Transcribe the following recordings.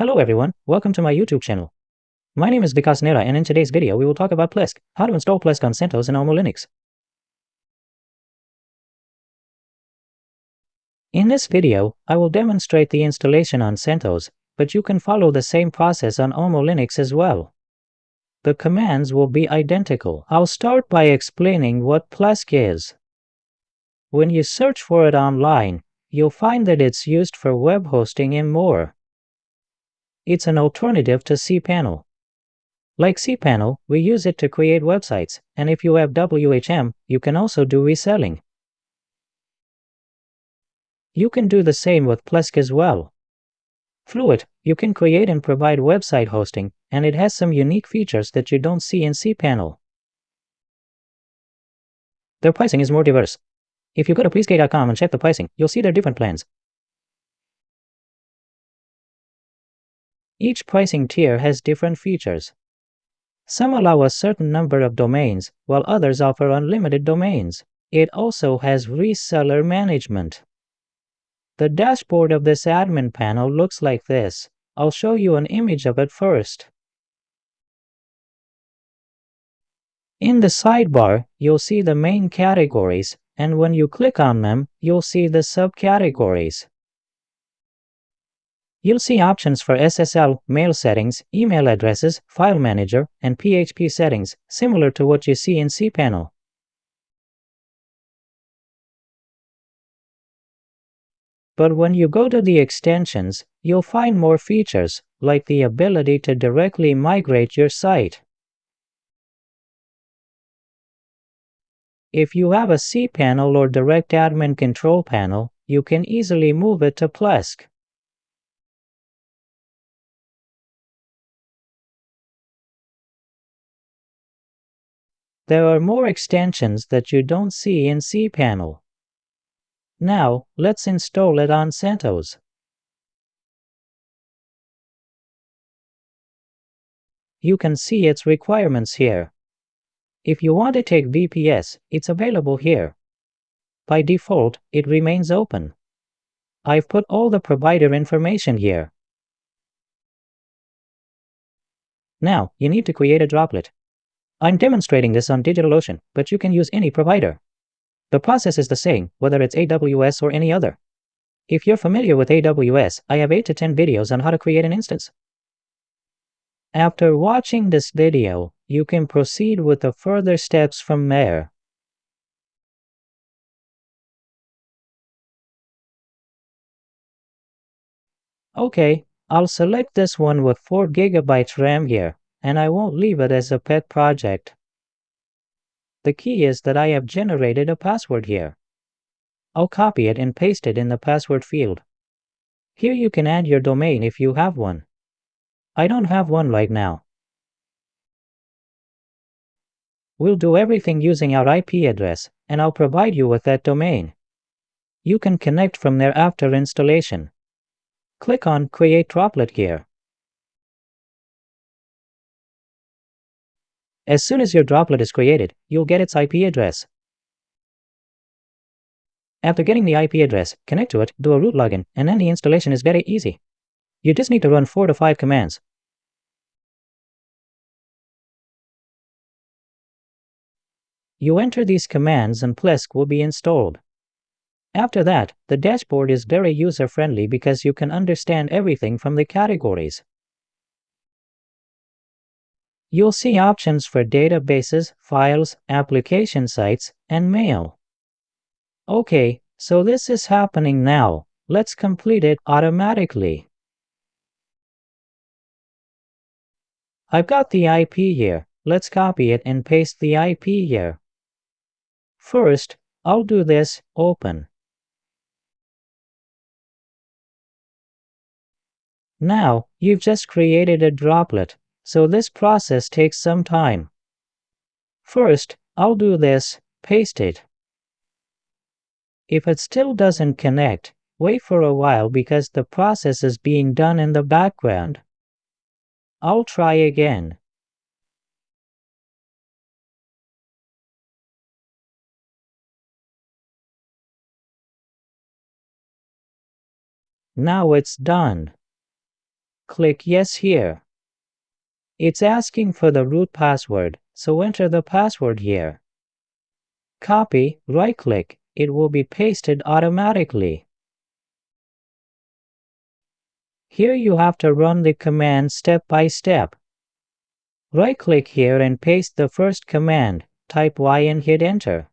Hello everyone, welcome to my YouTube channel. My name is Vikas Nera, and in today's video we will talk about Plesk, how to install Plesk on CentOS and AlmaLinux. In this video, I will demonstrate the installation on CentOS, but you can follow the same process on AlmaLinux as well. The commands will be identical. I'll start by explaining what Plesk is. When you search for it online, you'll find that it's used for web hosting and more. It's an alternative to cPanel. Like cPanel, we use it to create websites, and if you have WHM, you can also do reselling. You can do the same with Plesk as well. Through it, you can create and provide website hosting, and it has some unique features that you don't see in cPanel. Their pricing is more diverse. If you go to plesk.com and check the pricing, you'll see their different plans. Each pricing tier has different features. Some allow a certain number of domains, while others offer unlimited domains. It also has reseller management. The dashboard of this admin panel looks like this. I'll show you an image of it first. In the sidebar, you'll see the main categories, and when you click on them, you'll see the subcategories. You'll see options for SSL, mail settings, email addresses, file manager, and PHP settings, similar to what you see in cPanel. But when you go to the extensions, you'll find more features, like the ability to directly migrate your site. If you have a cPanel or direct admin control panel, you can easily move it to Plesk. There are more extensions that you don't see in cPanel. Now, let's install it on CentOS. You can see its requirements here. If you want to take VPS, it's available here. By default, it remains open. I've put all the provider information here. Now, you need to create a droplet. I'm demonstrating this on DigitalOcean, but you can use any provider. The process is the same, whether it's AWS or any other. If you're familiar with AWS, I have 8 to 10 videos on how to create an instance. After watching this video, you can proceed with the further steps from there. Okay, I'll select this one with 4 GB RAM here, and I won't leave it as a pet project. The key is that I have generated a password here. I'll copy it and paste it in the password field. Here you can add your domain if you have one. I don't have one right now. We'll do everything using our IP address, and I'll provide you with that domain. You can connect from there after installation. Click on Create Droplet here. As soon as your droplet is created, you'll get its IP address. After getting the IP address, connect to it, do a root login, and then the installation is very easy. You just need to run 4 to 5 commands. You enter these commands and Plesk will be installed. After that, the dashboard is very user-friendly because you can understand everything from the categories. You'll see options for databases, files, application sites, and mail. Okay, so this is happening now. Let's complete it automatically. I've got the IP here. Let's copy it and paste the IP here. First, I'll do this open. Now, you've just created a droplet, so this process takes some time. First, I'll do this, paste it. If it still doesn't connect, wait for a while because the process is being done in the background. I'll try again. Now it's done. click Yes here. It's asking for the root password, so enter the password here. Copy, right-click, it will be pasted automatically. Here you have to run the command step by step. Right-click here and paste the first command, type Y and hit enter.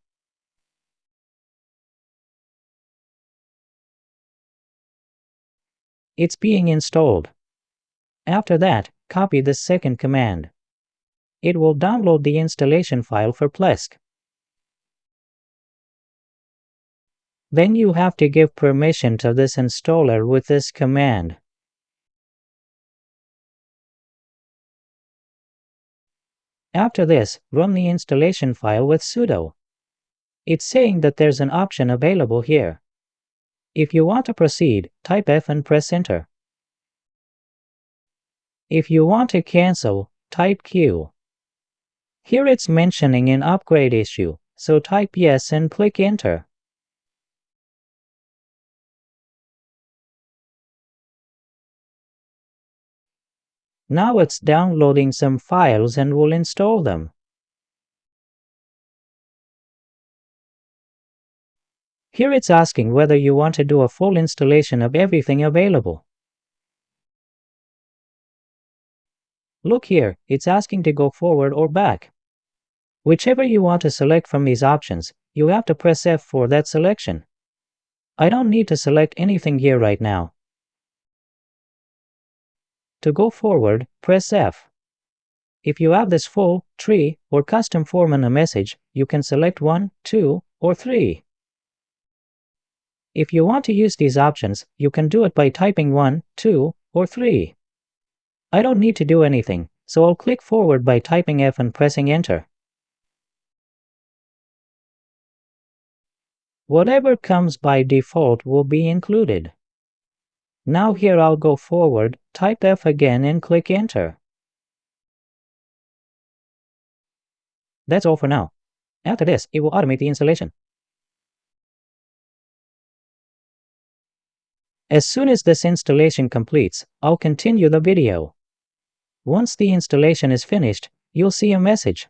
It's being installed. After that, copy the second command. It will download the installation file for Plesk. Then you have to give permission to this installer with this command. After this, run the installation file with sudo. It's saying that there's an option available here. If you want to proceed, type F and press enter. If you want to cancel, type Q. Here it's mentioning an upgrade issue, so type yes and click enter. Now it's downloading some files and will install them. Here it's asking whether you want to do a full installation of everything available. Look here, it's asking to go forward or back. Whichever you want to select from these options, you have to press F for that selection. I don't need to select anything here right now. To go forward, press F. If you have this full, tree, or custom form in a message, you can select 1, 2, or 3. If you want to use these options, you can do it by typing 1, 2, or 3. I don't need to do anything, so I'll click forward by typing F and pressing enter. Whatever comes by default will be included. Now here I'll go forward, type F again and click enter. That's all for now. After this, it will automate the installation. As soon as this installation completes, I'll continue the video. Once the installation is finished, you'll see a message.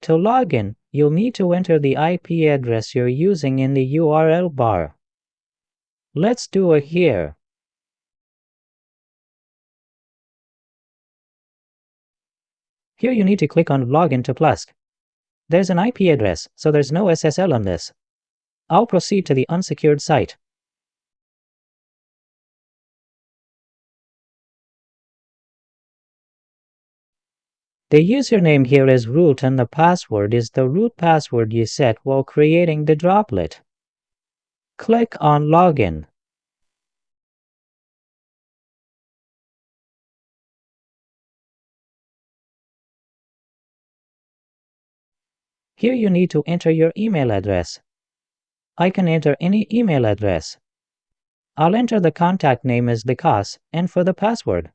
To log in, you'll need to enter the IP address you're using in the URL bar. Let's do it here. Here you need to click on Login to Plesk. There's an IP address, so there's no SSL on this. I'll proceed to the unsecured site. The username here is root and the password is the root password you set while creating the droplet. Click on Login. Here you need to enter your email address. I can enter any email address. I'll enter the contact name as Vikas and for the password,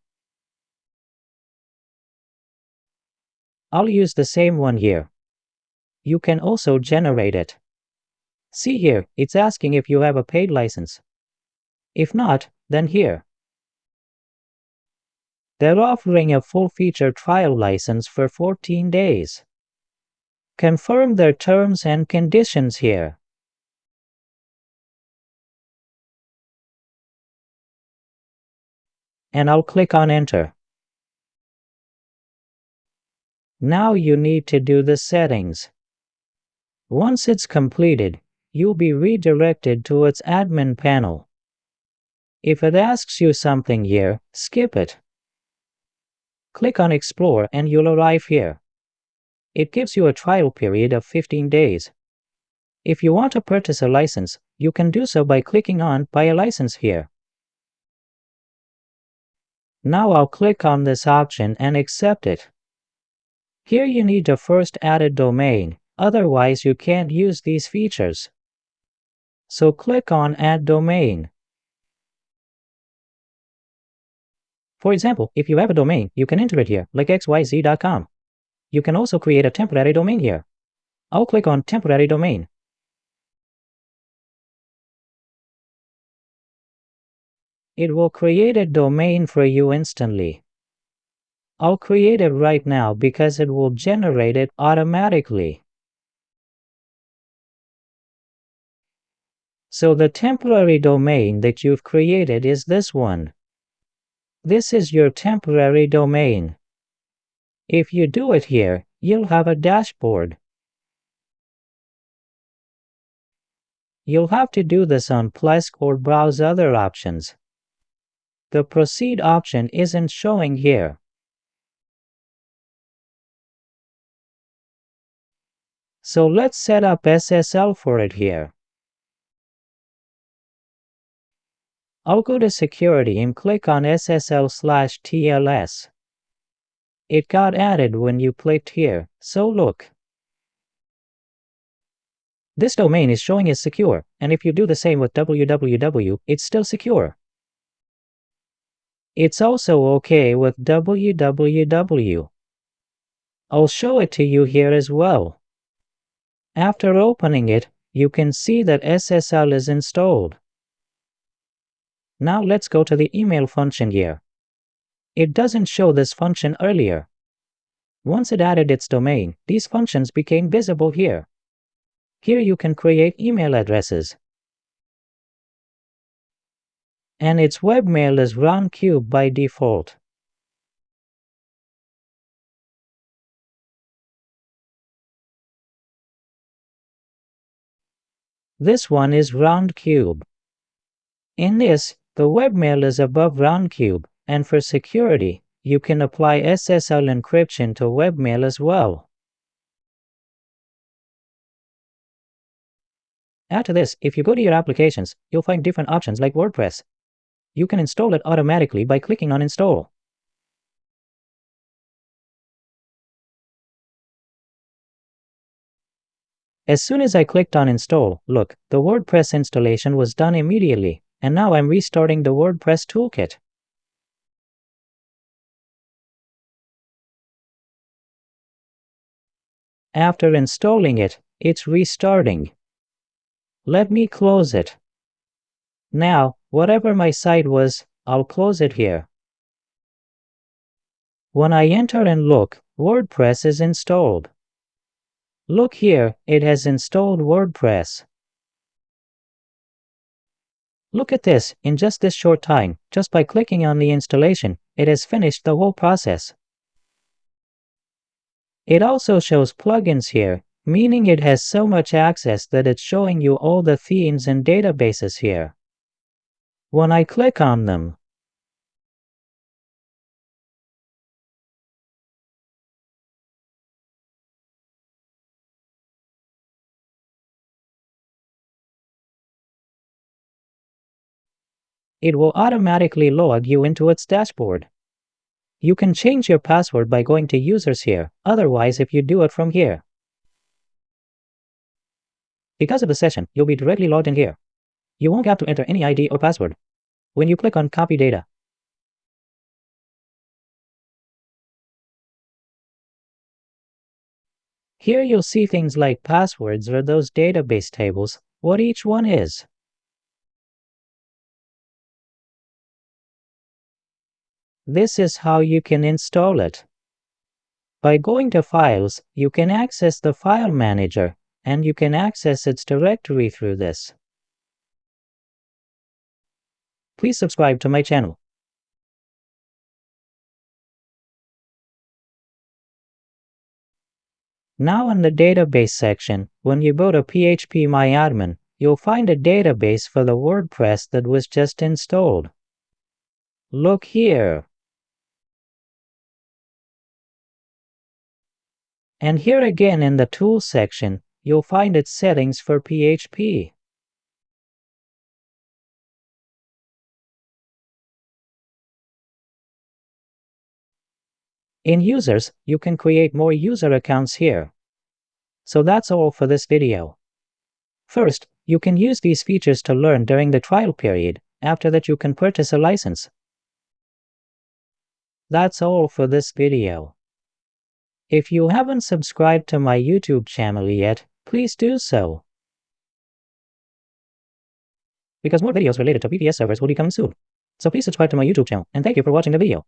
I'll use the same one here. You can also generate it. See here, it's asking if you have a paid license. If not, then here. They're offering a full-feature trial license for 14 days. Confirm their terms and conditions here. And I'll click on Enter. Now you need to do the settings. Once it's completed, you'll be redirected to its admin panel. If it asks you something here, skip it. Click on Explore and you'll arrive here. It gives you a trial period of 15 days. If you want to purchase a license, you can do so by clicking on Buy a license here. Now I'll click on this option and accept it. Here you need to first add a domain, otherwise you can't use these features. So click on Add Domain. For example, if you have a domain, you can enter it here, like xyz.com. You can also create a temporary domain here. I'll click on Temporary Domain. It will create a domain for you instantly. I'll create it right now because it will generate it automatically. So the temporary domain that you've created is this one. This is your temporary domain. If you do it here, you'll have a dashboard. You'll have to do this on Plesk or browse other options. The Proceed option isn't showing here. So let's set up SSL for it here. I'll go to Security and click on SSL/TLS. It got added when you clicked here, so look. This domain is showing as secure, and if you do the same with www, it's still secure. It's also okay with www. I'll show it to you here as well. After opening it, you can see that SSL is installed. Now let's go to the email function here. It doesn't show this function earlier. Once it added its domain, these functions became visible here. Here you can create email addresses. And its webmail is roundcube by default. This one is roundcube. In this, the webmail is above roundcube, and for security, you can apply SSL encryption to webmail as well. Add to this, if you go to your applications, you'll find different options like WordPress. You can install it automatically by clicking on Install. As soon as I clicked on Install, look, the WordPress installation was done immediately, and now I'm restarting the WordPress toolkit. After installing it, it's restarting. Let me close it. Now, whatever my site was, I'll close it here. When I enter and look, WordPress is installed. Look here, it has installed WordPress. Look at this, in just this short time, just by clicking on the installation, it has finished the whole process. It also shows plugins here, meaning it has so much access that it's showing you all the themes and databases here. When I click on them, it will automatically log you into its dashboard. You can change your password by going to Users here, otherwise if you do it from here. Because of the session, you'll be directly logged in here. You won't have to enter any ID or password. When you click on Copy Data, here you'll see things like passwords or those database tables, what each one is. This is how you can install it. By going to Files, you can access the File Manager, and you can access its directory through this. Please subscribe to my channel. Now in the database section, when you go to phpMyAdmin, you'll find a database for the WordPress that was just installed. Look here. And here again in the Tools section, you'll find its settings for PHP. In Users, you can create more user accounts here. So that's all for this video. First, you can use these features to learn during the trial period. After that, you can purchase a license. That's all for this video. If you haven't subscribed to my YouTube channel yet, please do so, because more videos related to VPS servers will be coming soon. So please subscribe to my YouTube channel, and thank you for watching the video.